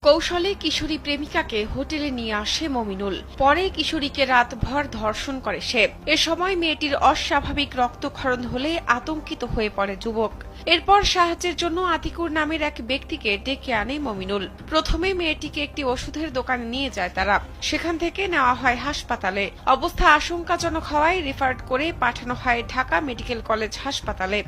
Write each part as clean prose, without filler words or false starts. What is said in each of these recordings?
কৌশলে কিশোরী প্রেমিকাকে হোটেলে নিয়ে আসে মমিনুল। পরে কিশোরীকে রাতভর ধর্ষণ করে সে। এ সময় মেয়েটির অস্বাভাবিক রক্তক্ষরণ হলে আতঙ্কিত হয়ে পড়ে যুবক। এরপর সাহায্যের জন্য আতিকুর নামের এক ব্যক্তিকে ডেকে আনে মমিনুল। প্রথমে মেয়েটিকে একটি ওষুধের দোকানে নিয়ে যায় তারা। সেখান থেকে নেওয়া হয় হাসপাতালে। অবস্থা আশঙ্কাজনক হওয়ায় রেফার করে পাঠানো হয় ঢাকা মেডিকেল কলেজ হাসপাতালে।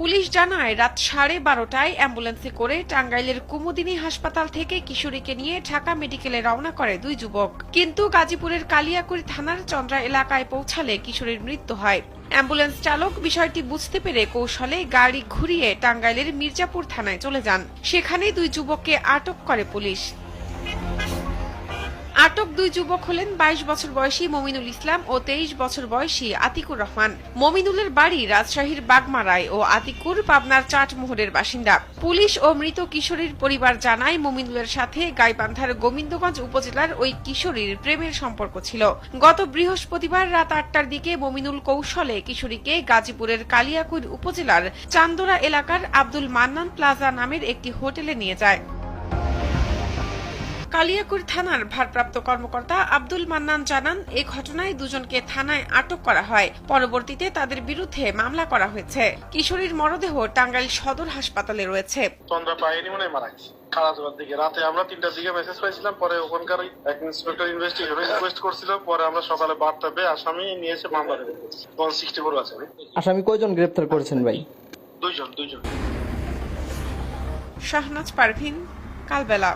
পুলিশ জানায়, রাত 12:30টায় অ্যাম্বুলেন্সে করে টাঙ্গাইলের কুমুদিনী হাসপাতাল থেকে কিশোরীকে নিয়ে ঢাকা মেডিকেলে রওনা করে দুই যুবক। কিন্তু গাজীপুরের কালিয়াকুড়ি থানার চন্দ্রা এলাকায় পৌঁছালে কিশোরীর মৃত্যু হয়। অ্যাম্বুলেন্স চালক বিষয়টি বুঝতে পেরে কৌশলে গাড়ি ঘুরিয়ে টাঙ্গাইলের মির্জাপুর থানায় চলে যান। সেখানে দুই যুবককে আটক করে পুলিশ। আটক দুই যুবক হলেন 22 বছর বয়সী মমিনুল ইসলাম ও 23 বছর বয়সী আতিকুর রহমান। মমিনুলের বাড়ি রাজশাহীর বাগমারায় ও আতিকুর পাবনার চাটমোহরের বাসিন্দা। পুলিশ ও মৃত কিশোরীর পরিবার জানায়, মমিনুলের সাথে গাইবান্ধার গোবিন্দগঞ্জ উপজেলার ওই কিশোরীর প্রেমের সম্পর্ক ছিল। গত বৃহস্পতিবার রাত 8টার দিকে মমিনুল কৌশলে কিশোরীকে গাজীপুরের কালিয়াকুড়ি উপজেলার চান্দোরা এলাকার আব্দুল মান্নান প্লাজা নামের একটি হোটেলে নিয়ে যায়। কালিয়াকুড়ি থানার ভারপ্রাপ্ত কর্মকর্তা আব্দুল মান্নান জানান, এ ঘটনায় দুজনকে থানায় আটক করা হয়। পরবর্তীতে তাদের বিরুদ্ধে মামলা করা হয়েছে। কিশোরীর মরদেহ টাঙ্গাইল সদর হাসপাতালে রয়েছে। রাতে আমরা 3টার দিকে মেসেজ পাইছিলাম, পরে ওখানকার এক ইন্সপেক্টর ইনভেস্ট করছিল। পরে আমরা সকালে বার্তা পেয়ে আসামি নিয়ে এসে মামলা করেছি। 164 আছে। আসামি কয়জন গ্রেফতার করেছেন ভাই? দুইজন। শাহনাজ পারভিন, কালবেলা।